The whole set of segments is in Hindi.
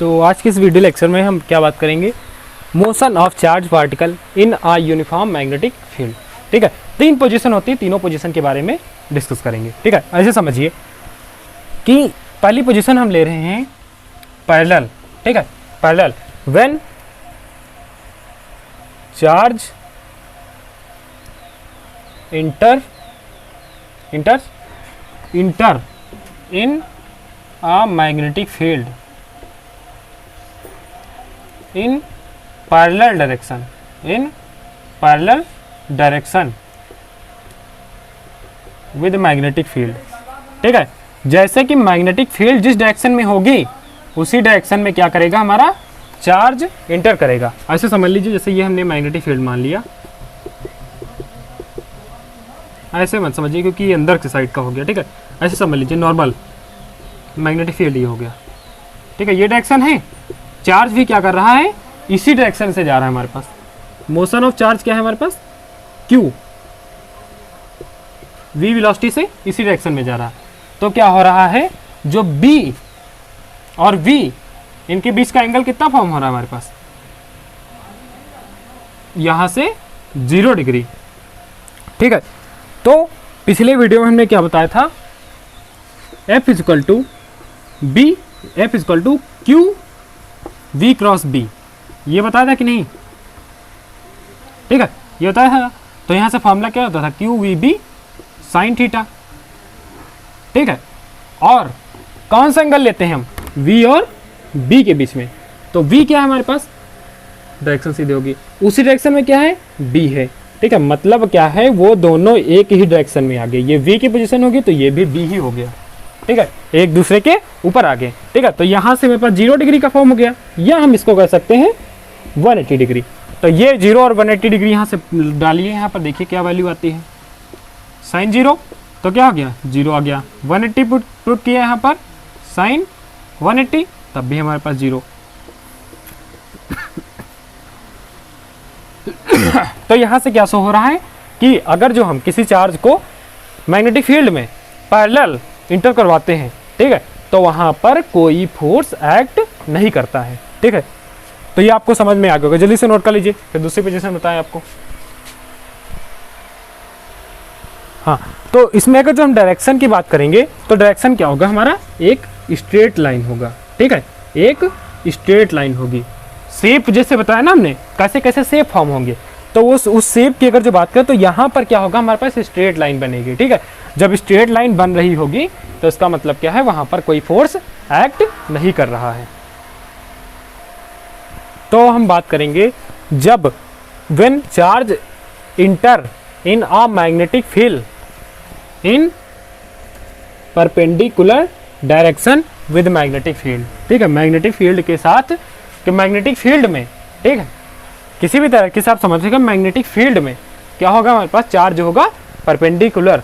तो आज के इस वीडियो लेक्चर में हम क्या बात करेंगे, motion of charge particle in a uniform magnetic field. ठीक है, 3 पोजीशन होती है, तीनों पोजीशन के बारे में डिस्कस करेंगे। ठीक है, ऐसे समझिए कि पहली पोजीशन हम ले रहे हैं पैरेलल। ठीक है, parallel when charge inter in a magnetic field in parallel direction with magnetic field। ठीक है, जैसे कि मैग्नेटिक फील्ड जिस डायरेक्शन में होगी उसी डायरेक्शन में क्या करेगा, हमारा चार्ज इंटर करेगा। ऐसे समझ लीजिए जैसे ये हमने मैग्नेटिक फील्ड मान लिया, ऐसे मत समझिए क्योंकि ये अंदर की साइड का हो गया। ठीक है, ऐसे समझ लीजिए नॉर्मल मैग्नेटिक फील्ड ये हो गया। ठीक है, ये डायरेक्शन है, चार्ज भी क्या कर रहा है, इसी डायरेक्शन से जा रहा है हमारे पास। मोशन ऑफ चार्ज क्या है हमारे पास, क्यू, वी वेलोसिटी से इसी डायरेक्शन में जा रहा है। तो क्या हो रहा है, जो बी और वी इनके बीच का एंगल कितना फॉर्म हो रहा है हमारे पास, यहां से 0 डिग्री। ठीक है, तो पिछले वीडियो में हमने क्या बताया था, F equal to B, F equal to Q V cross B, ये बताया था कि नहीं। ठीक है, ये बताया था। तो यहाँ से फॉर्मूला क्या होता था, Q V B sine theta. ठीक है, और कौन सा एंगल लेते हैं हम, V और B के बीच में। तो V क्या है हमारे पास, डायरेक्शन सीधी होगी, उसी डायरेक्शन में क्या है, B है। ठीक है, मतलब क्या है, वो दोनों एक ही डायरेक्शन में आ गए। ये V की पोजीशन होगी तो ये भी B ही हो गया। ठीक है, एक दूसरे के ऊपर आ गए। ठीक है, तो यहाँ से मेरे पास 0 डिग्री का फॉर्म हो गया, या हम इसको कर सकते हैं 180 डिग्री। तो ये 0 और 180 डिग्री यहाँ से डालिए, यहाँ पर देखिए क्या वैल्यू आती है, साइन 0, तो क्या हो गया, 0 आ गया। 180 पुट किया यहाँ पर, साइन 180, तब भी हमारे पास 0। तो यहाँ से क्या शो हो रहा है कि अगर जो हम किसी चार्ज को मैग्नेटिक फील्ड में पैरेलल इंटर करवाते हैं, ठीक है, तो वहां पर कोई फोर्स एक्ट नहीं करता है। ठीक है, तो ये आपको समझ में आ गया होगा, जल्दी से नोट कर लीजिए, फिर दूसरी पोजीशन बताएं आपको। हाँ, तो इसमें अगर जो हम डायरेक्शन की बात करेंगे तो डायरेक्शन क्या होगा हमारा, एक स्ट्रेट लाइन होगा। ठीक है, एक स्ट्रेट लाइन होगी। शेप जैसे बताया ना हमने, कैसे कैसे शेप फॉर्म होंगे, तो उस शेप की अगर जो बात करें तो यहाँ पर क्या होगा, हमारे पास स्ट्रेट लाइन बनेगी। ठीक है, जब स्ट्रेट लाइन बन रही होगी तो इसका मतलब क्या है, वहां पर कोई फोर्स एक्ट नहीं कर रहा है। तो हम बात करेंगे जब when charge inter in a magnetic field in perpendicular direction with magnetic field. ठीक है, मैग्नेटिक फील्ड के साथ, कि मैग्नेटिक फील्ड में, ठीक है, किसी भी तरह के आप समझिएगा, मैग्नेटिक फील्ड में क्या होगा, हमारे पास चार्ज होगा परपेंडिकुलर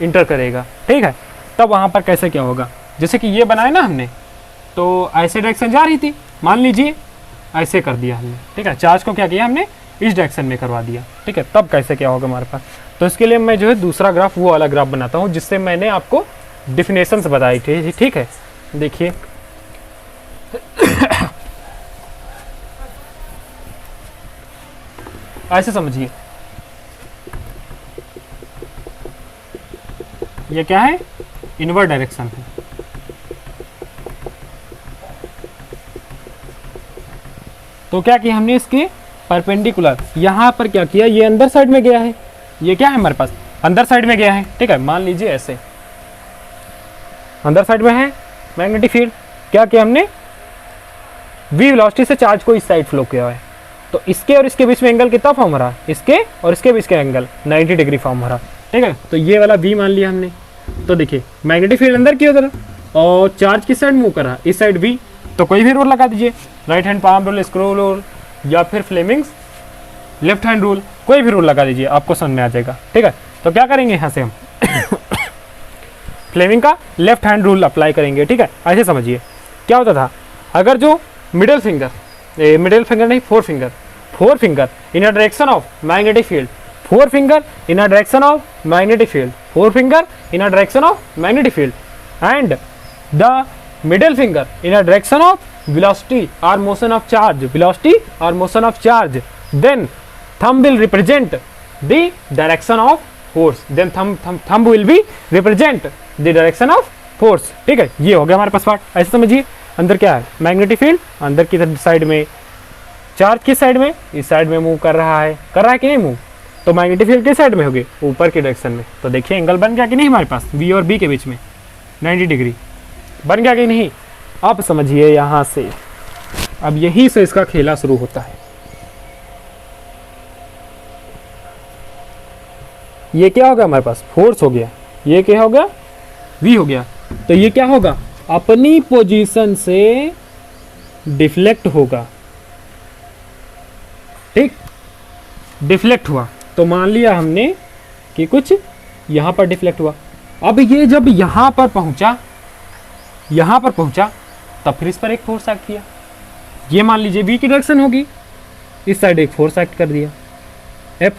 इंटर करेगा। ठीक है, तब वहां पर कैसे क्या होगा, जैसे कि ये बनाया ना हमने, तो ऐसे डायरेक्शन जा रही थी, मान लीजिए ऐसे कर दिया हमने। ठीक है, चार्ज को क्या किया हमने, इस डायरेक्शन में करवा दिया। ठीक है, तब कैसे क्या होगा हमारे पास। तो इसके लिए मैं जो है दूसरा ग्राफ, वो वाला ग्राफ बनाता हूँ जिससे मैंने आपको डिफिनेशंस बताई थी। ठीक है, देखिए ऐसे समझिए, ये क्या है, इनवर्ड डायरेक्शन है। तो क्या किया हमने, इसके परपेंडिकुलर यहां पर क्या किया, ये अंदर साइड में गया है, ये क्या है हमारे पास, अंदर साइड में गया है। ठीक है, मान लीजिए ऐसे अंदर साइड में है मैग्नेटिक फील्ड, क्या किया हमने, वी वेलोसिटी से चार्ज को इस साइड फ्लो किया है। तो इसके और इसके बीच में एंगल कितना फॉर्म हो रहा है, इसके और इसके बीच का एंगल 90 डिग्री फॉर्म हो रहा है। ठीक है, तो ये वाला V मान लिया हमने। तो देखिए मैग्नेटिक फील्ड अंदर की उधर और चार्ज किस साइड मूव कर रहा है, इस साइड V। तो कोई भी रूल लगा दीजिए, right hand palm rule, screw rule, या फिर फ्लेमिंग्स लेफ्ट हैंड रूल, कोई भी रूल लगा दीजिए, आपको समझ में आ जाएगा। ठीक है, तो क्या करेंगे यहाँ से हम फ्लेमिंग का लेफ्ट हैंड रूल अप्लाई करेंगे। ठीक है, ऐसे समझिए क्या होता था, अगर जो मिडिल फिंगर नहीं, four finger in a direction of magnetic field, four finger in a direction of magnetic field, four finger in a direction of magnetic field, and the middle finger in a direction of velocity or motion of charge, velocity or motion of charge, then thumb will represent the direction of force, then thumb will be represent the direction of force। ठीक है, ये हो गया हमारे पास पार्ट। ऐसे समझिए अंदर क्या है, मैग्नेटिक फील्ड अंदर की साइड में, चार्ज किस साइड में, इस साइड में मूव कर रहा है कि नहीं मूव, तो मैग्नेटिक फील्ड किस साइड में होगी, ऊपर की डायरेक्शन में। तो देखिए एंगल बन गया कि नहीं हमारे पास V और B के बीच में 90 डिग्री बन गया कि नहीं। अब समझिए यहाँ से, अब यहीं से इसका खेला शुरू होता है। ये क्या हो गया हमारे पास, फोर्स हो गया, ये क्या हो गया, V हो गया। तो ये क्या होगा, अपनी पोजीशन से डिफ्लेक्ट होगा। ठीक, डिफ्लेक्ट हुआ तो मान लिया हमने कि कुछ यहां पर डिफ्लेक्ट हुआ। अब ये जब यहां पर पहुंचा तब फिर इस पर एक फोर्स एक्ट किया। ये मान लीजिए V की डायरेक्शन होगी, इस साइड एक फोर्स एक्ट कर दिया F।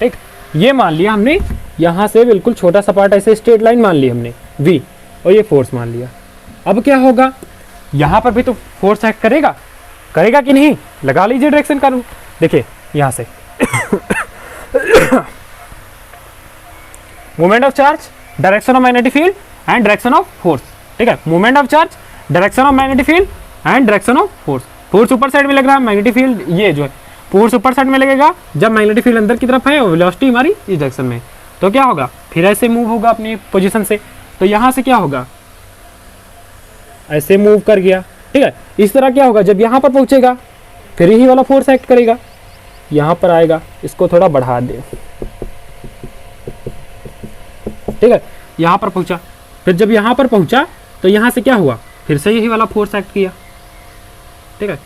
ठीक, ये मान लिया हमने, यहां से बिल्कुल छोटा सा पार्ट ऐसे स्ट्रेट लाइन मान ली हमने V, और ये फोर्स मान लिया। अब क्या होगा, यहां पर भी तो फोर्स एक्ट करेगा कि नहीं, लगा लीजिए डायरेक्शन का। देखिए यहां से movement of charge, direction of magnetic field and direction of force. ठीक है, movement of charge, direction of magnetic field and direction of force. Force ऊपर साइड में लग रहा है, मैग्नेटिक फील्ड ये जो है फोर्स ऊपर साइड में लगेगा जब मैग्नेटिक फील्ड अंदर की तरफ है और वेलोसिटी हमारी इस डायरेक्शन में। तो क्या होगा, फिर ऐसे मूव होगा अपनी पोजीशन से। तो यहां से क्या होगा, ऐसे मूव कर गया। ठीक है, इस तरह क्या होगा, जब यहां पर पहुंचेगा फिर यही वाला फोर्स एक्ट करेगा, यहां पर आएगा, इसको थोड़ा बढ़ा दे। ठीक है, यहां पर पहुंचा, फिर जब यहां पर पहुंचा तो यहां से क्या हुआ, फिर से यही वाला फोर्स एक्ट किया। ठीक है,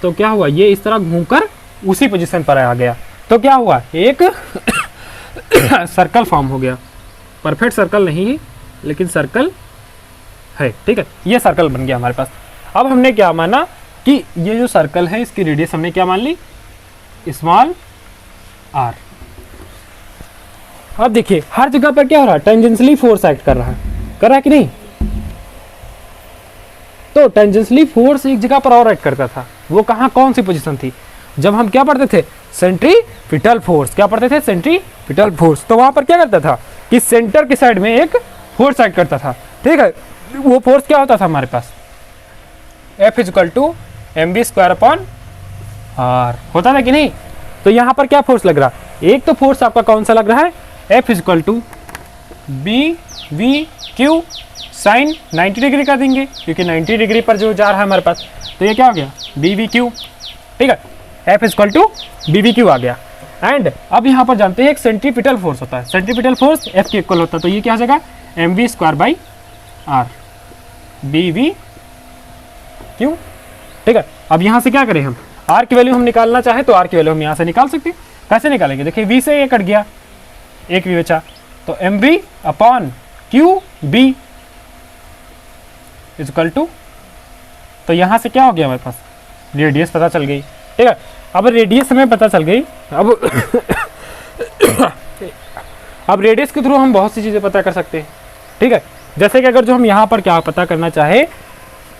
तो क्या हुआ, ये इस तरह घूमकर उसी पोजीशन पर आ गया। तो क्या हुआ, एक सर्कल फॉर्म हो गया। परफेक्ट सर्कल नहीं है लेकिन सर्कल है। ठीक है, ये सर्कल बन गया हमारे पास। अब हमने क्या माना कि ये जो सर्कल है इसकी रेडियस हमने क्या मान ली, स्मॉल r। अब देखिए हर जगह पर क्या हो रहा है, टेंजेंशियली फोर्स एक्ट कर रहा है कि नहीं। तो टेंजेंशियली फोर्स एक जगह पर और एक्ट करता था, वो कहाँ, कौन सी पोजीशन थी, जब हम क्या पढ़ते थे, सेंट्रीपिटल फोर्स। क्या पढ़ते थे, सेंट्रीपिटल फोर्स। तो वहां पर क्या करता था कि सेंटर की साइड में एक फोर्स एक्ट करता था। ठीक है, वो फोर्स क्या होता था हमारे पास, F = mv² r होता था कि नहीं। तो यहाँ पर क्या फोर्स लग रहा है, एक तो फोर्स आपका कौन सा लग रहा है, F = bvq साइन 90 डिग्री कर देंगे क्योंकि 90 डिग्री पर जो जा रहा है हमारे पास। तो ये क्या हो गया, bvq। ठीक है, F = bvq आ गया। एंड अब यहाँ पर जानते हैं एक सेंट्रीपिटल फोर्स होता है, सेंट्रीपिटल फोर्स F के इक्वल होता है। तो ये क्या हो जाएगा, mv² r bvq। ठीक है, अब यहाँ से क्या करें हम, r की वैल्यू हम निकालना चाहे तो r की वैल्यू हम यहाँ से निकाल सकते हैं। कैसे निकालेंगे, देखिए v से ये कट गया, एक v बचा, तो mv/qb = तो यहाँ से क्या हो गया हमारे पास, रेडियस पता चल गई। ठीक है, अब रेडियस हमें पता चल गई। अब रेडियस के थ्रू हम बहुत सी चीज़ें पता कर सकते हैं। ठीक है, जैसे कि अगर जो हम यहाँ पर क्या पता करना चाहे,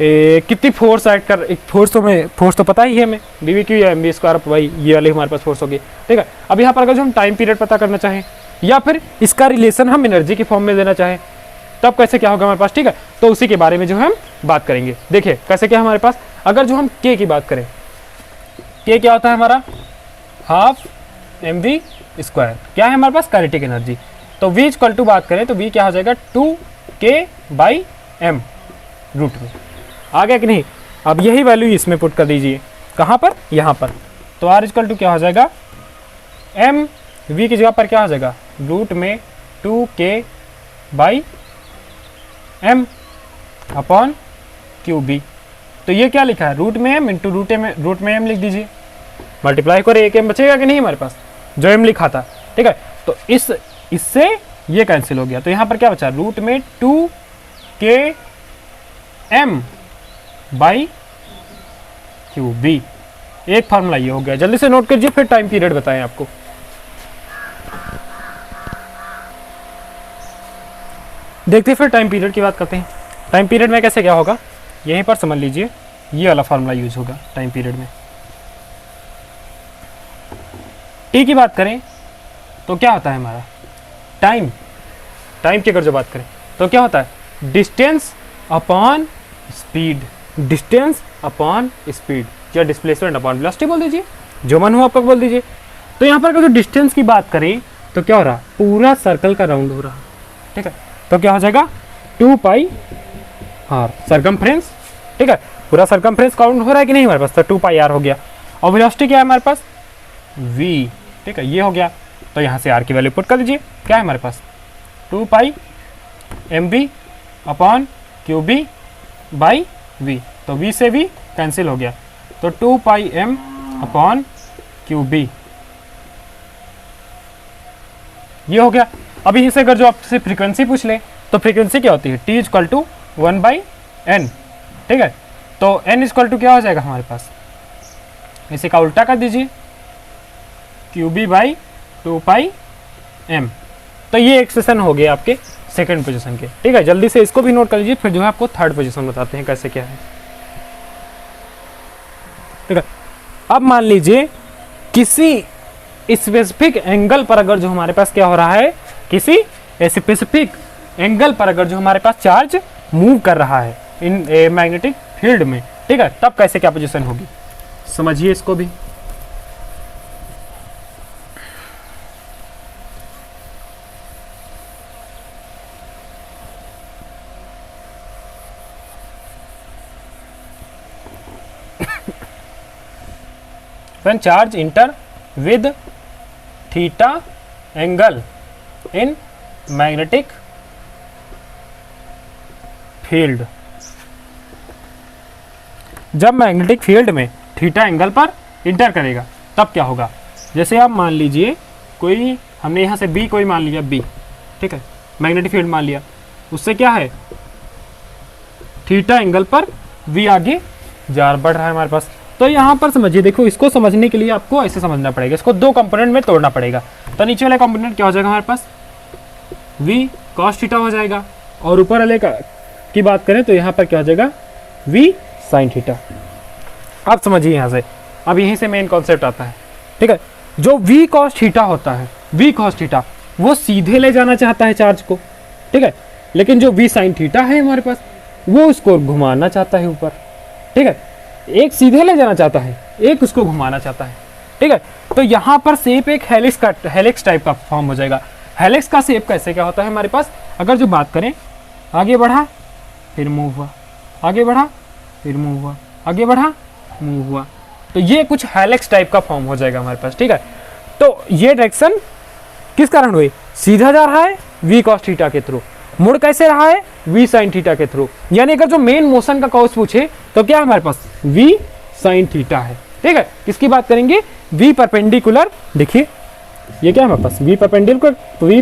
कितनी फोर्स एक्ट कर, एक फोर्स तो पता ही है हमें, bvq या mv² भाई ये वाले हमारे पास फोर्स होगी। ठीक है, अब यहाँ पर अगर जो हम टाइम पीरियड पता करना चाहें या फिर इसका रिलेशन हम एनर्जी की फॉर्म में देना चाहें तब कैसे क्या होगा हमारे पास। ठीक है, तो उसी के बारे में जो हम बात करेंगे। देखिए कैसे क्या हमारे पास, अगर जो हम k की बात करें, k क्या होता है हमारा, ½ mv²। क्या है हमारे पास, काइनेटिक एनर्जी। तो v = बात करें तो v क्या हो जाएगा, 2k/m रूट में। आ गया कि नहीं। अब यही वैल्यू इसमें पुट कर दीजिए, कहाँ पर, यहाँ पर। तो r = क्या हो जाएगा, m v की जगह पर क्या हो जाएगा, रूट में 2k/m अपॉन qb। तो ये क्या लिखा है, रूट में m इंटू रूट में m लिख दीजिए, मल्टीप्लाई करें, एक m बचेगा कि नहीं हमारे पास, जो m लिखा था। ठीक है, तो इससे ये कैंसिल हो गया। तो यहाँ पर क्या बचा, रूट में 2km/qb। एक फार्मूला ये हो गया, जल्दी से नोट कीजिए, फिर टाइम पीरियड बताएं आपको। देखते फिर टाइम पीरियड की बात करते हैं। टाइम पीरियड में कैसे क्या होगा, यहीं पर समझ लीजिए, ये वाला फार्मूला यूज होगा टाइम पीरियड में। टी की बात करें तो क्या होता है हमारा टाइम की अगर जो बात करें तो क्या होता है, distance upon speed, distance upon speed या डिस्प्लेसमेंट अपॉन वेलोसिटी बोल दीजिए, जो मन हो आपका बोल दीजिए। तो यहाँ पर अगर जो डिस्टेंस की बात करें तो क्या हो रहा, पूरा सर्कल का राउंड हो रहा, ठीक है। तो क्या हो जाएगा 2 पाई आर सरकमफ्रेंस, ठीक है, पूरा सरकमफ्रेंस काउंट हो रहा है कि नहीं हमारे पास, तो 2 पाई आर हो गया। और वेलोसिटी क्या है हमारे पास, v, ठीक है, ये हो गया। तो यहाँ से r की वैल्यू पुट कर दीजिए, क्या है हमारे पास 2 पाई mv upon qb by v, तो v से v कैंसिल हो गया, तो 2 पाई m अपॉन qb, ये हो गया। अभी इसे अगर जो आपसे फ्रीक्वेंसी पूछ ले तो फ्रीक्वेंसी क्या होती है, t इक्वल टू 1/n, ठीक है। तो n इक्वल टू क्या हो जाएगा हमारे पास, इसे का उल्टा कर दीजिए, qb बाई 2 पाई m। तो ये एक्सप्रेशन हो गया आपके सेकंड पोजीशन के, ठीक है। जल्दी से इसको भी नोट कर लीजिए, फिर जो है आपको थर्ड पोजीशन बताते हैं कैसे क्या है, ठीक है। अब मान लीजिए किसी स्पेसिफिक एंगल पर अगर जो हमारे पास क्या हो रहा है, किसी स्पेसिफिक एंगल पर अगर जो हमारे पास चार्ज मूव कर रहा है इन मैग्नेटिक फील्ड में, ठीक है, तब कैसे क्या पोजीशन होगी, समझिए इसको भी। When charge enter with theta angle in magnetic field, जब मैग्नेटिक फील्ड में थीटा एंगल पर इंटर करेगा तब क्या होगा। जैसे आप मान लीजिए कोई, हमने यहाँ से बी कोई मान लिया बी, ठीक है, मैग्नेटिक फील्ड मान लिया, उससे क्या है थीटा एंगल पर वी आगे बढ़ रहा है हमारे पास। तो यहाँ पर समझिए, देखो इसको समझने के लिए आपको ऐसे समझना पड़ेगा, इसको दो कंपोनेंट में तोड़ना पड़ेगा। तो नीचे वाला कंपोनेंट क्या हो जाएगा हमारे पास, v cos थीटा हो जाएगा, और ऊपर वाले की बात करें तो यहाँ पर क्या हो जाएगा v sin थीटा। आप समझिए यहाँ से, अब यहीं से मेन कॉन्सेप्ट आता है, ठीक है। जो v cos थीटा होता है, v cos थीटा वो सीधे ले जाना चाहता है चार्ज को, ठीक है, लेकिन जो v sin थीटा है हमारे पास वो उसको घुमाना चाहता है ऊपर, ठीक है। एक सीधे ले जाना चाहता है, एक उसको घुमाना चाहता है, ठीक है। तो यहाँ पर शेप एक हेलिक्स टाइप का फॉर्म हो जाएगा। हेलिक्स का शेप कैसे क्या होता है हमारे पास, अगर जो बात करें, आगे बढ़ा फिर मूव हुआ, आगे बढ़ा फिर मूव हुआ, आगे बढ़ा मूव हुआ, तो ये कुछ हेलिक्स टाइप का फॉर्म हो जाएगा हमारे पास, ठीक है। तो ये डायरेक्शन किस कारण हुई, सीधा जा रहा है v cos थीटा के थ्रू, मुड़ कैसे रहा है v sin थीटा के थ्रू। यानी अगर जो मेन मोशन का कॉज पूछे तो क्या हमारे पास v sin थीटा है, ठीक है। किसकी बात करेंगे, v परपेंडिकुलर, देखिए ये क्या है हमारे पास v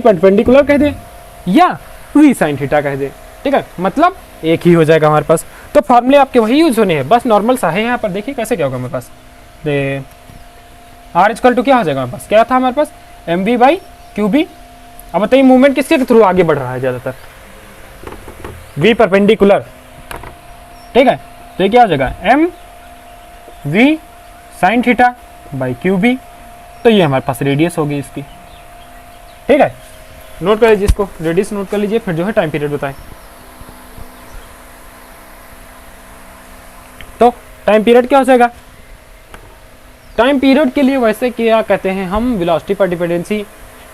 परपेंडिकुलर कह दे या v sin थीटा कह दे, ठीक है, मतलब एक ही हो जाएगा हमारे पास। तो फॉर्मूले आपके वही यूज होने हैं, बस नॉर्मल सा है। यहाँ पर देखिए कैसे क्या होगा हमारे पास, r इक्वल टू क्या हो जाएगा हमारे पास, क्या था हमारे पास mv बाई qb। अब बताइए मूवमेंट किसके थ्रू आगे बढ़ रहा है ज्यादातर, v परपेंडिकुलर, ठीक है। तो ये क्या हो जाएगा m v sin theta by qb, तो ये हमारे पास रेडियस होगी इसकी, ठीक है। नोट कर लीजिए इसको, रेडियस नोट कर लीजिए, फिर जो है टाइम पीरियड बताएं। तो टाइम पीरियड क्या हो जाएगा, टाइम पीरियड के लिए वैसे क्या कहते हैं हम, वेलोसिटी पर डिपेंडेंसी।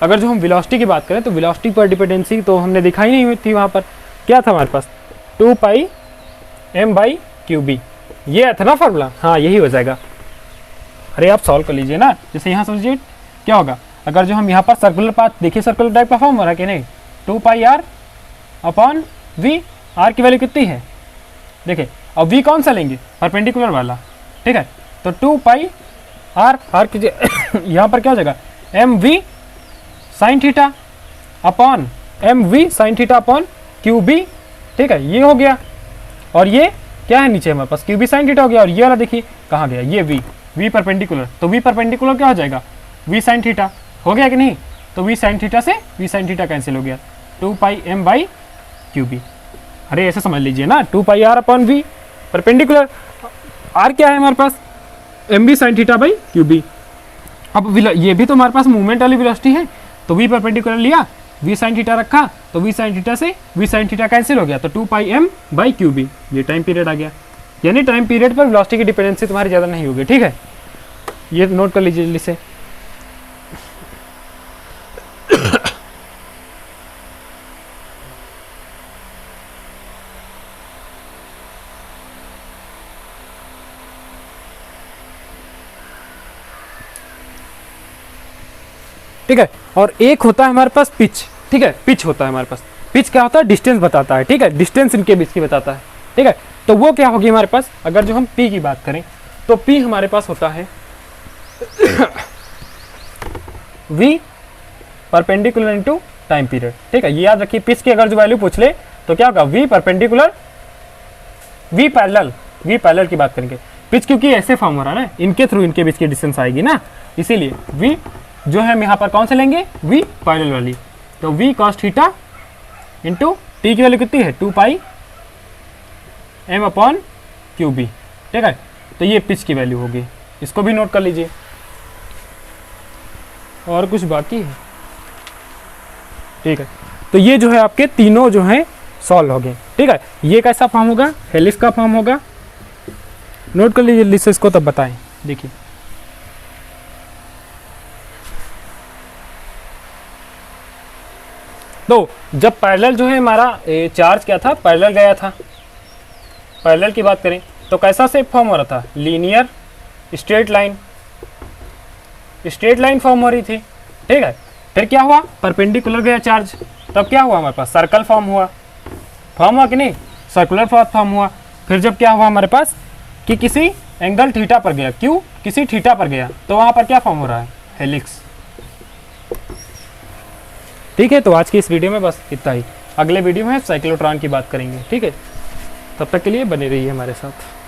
अगर जो हम वेलोसिटी की बात करें तो वेलोसिटी पर डिपेंडेंसी तो हमने दिखाई नहीं हुई थी, वहाँ पर क्या था हमारे पास 2 पाई m बाई qb, ये था ना फॉर्मूला, हाँ यही हो जाएगा। अरे आप सॉल्व कर लीजिए ना, जैसे यहाँ समझिए क्या होगा, अगर जो हम यहाँ पर सर्कुलर पाथ देखिए, सर्कुलर टाइप का फॉर्म हो रहा है कि नहीं, 2 पाई r अपॉन v, r की वैल्यू कितनी है देखिए, और v कौन सा लेंगे, परपेंडिकुलर वाला, ठीक है। तो 2 पाई r कीजिए यहाँ पर क्या हो जाएगा mv sin theta upon mv sin theta upon qb, ठीक है, ये हो गया। और ये क्या है नीचे हमारे पास qb sin थीटा हो गया, और ये वाला देखिए कहाँ गया, ये v परपेंडिकुलर, तो v परपेंडिकुलर क्या हो जाएगा v sin थीटा, हो गया कि नहीं। तो v sin थीटा से v sin थीटा कैंसिल हो गया, 2 पाई m बाई qb। अरे ऐसे समझ लीजिए ना, 2 pi r upon v perpendicular, r क्या है हमारे पास, m b sine theta by q b. अब ये भी तो हमारे पास मूवमेंट वाली वेलोसिटी है, तो वी परपेंडिकुलर लिया, वी साइन थीटा रखा, तो वी साइन थीटा से वी साइन थीटा कैंसिल हो गया, तो 2 पाई एम बाई क्यू बी, ये टाइम पीरियड आ गया। यानी टाइम पीरियड पर वेलोसिटी की डिपेंडेंसी तुम्हारी ज़्यादा नहीं होगी, ठीक है, ये नोट कर लीजिए जल्दी से। ठीक है, और एक होता है हमारे पास पिच, ठीक है, पिच होता है हमारे पास, पिच क्या होता है, डिस्टेंस बताता है, ठीक है, डिस्टेंस इनके बीच की बताता है, ठीक है। तो वो क्या होगी हमारे पास, अगर जो हम पी की बात करें तो पी हमारे पास होता है v perpendicular into time period, ठीक है, ये याद रखिए, पिच की अगर जो वैल्यू पूछ ले तो क्या होगा, v परपेंडिकुलर v पैरेलल की बात करेंगे, पिच क्योंकि ऐसे फॉर्म हो रहा है ना, इनके थ्रू इनके बीच की डिस्टेंस आएगी ना, इसीलिए v जो है हम यहाँ पर कौन से लेंगे, v पैरेलल वाली, तो v cos theta into T की वैल्यू कितनी है, 2 पाई m अपॉन क्यू बी, ठीक है, तो ये पिच की वैल्यू होगी, इसको भी नोट कर लीजिए। और कुछ बाकी है, ठीक है, तो ये जो है आपके तीनों जो हैं सॉल्व हो गए, ठीक है। ये कैसा फॉर्म होगा, हेलिक्स का फॉर्म होगा, नोट कर लीजिए जल्दी से इसको, तब बताएं। देखिए तो जब पैरेलल जो है हमारा चार्ज क्या था, पैरेलल गया था, पैरेलल की बात करें तो कैसा शेप फॉर्म हो रहा था, लीनियर स्ट्रेट लाइन फॉर्म हो रही थी, ठीक है। फिर क्या हुआ, परपेंडिकुलर गया चार्ज, तब क्या हुआ हमारे पास, सर्कल फॉर्म हुआ कि नहीं, सर्कुलर फॉर्म हुआ। फिर जब क्या हुआ हमारे पास कि किसी एंगल थीटा पर गया, क्यों, किसी थीटा पर गया, तो वहां पर क्या फॉर्म हो रहा है, हेलिक्स। ठीक है, तो आज की इस वीडियो में बस इतना ही, अगले वीडियो में साइक्लोट्रॉन की बात करेंगे, ठीक है, तब तक के लिए बने रहिए हमारे साथ।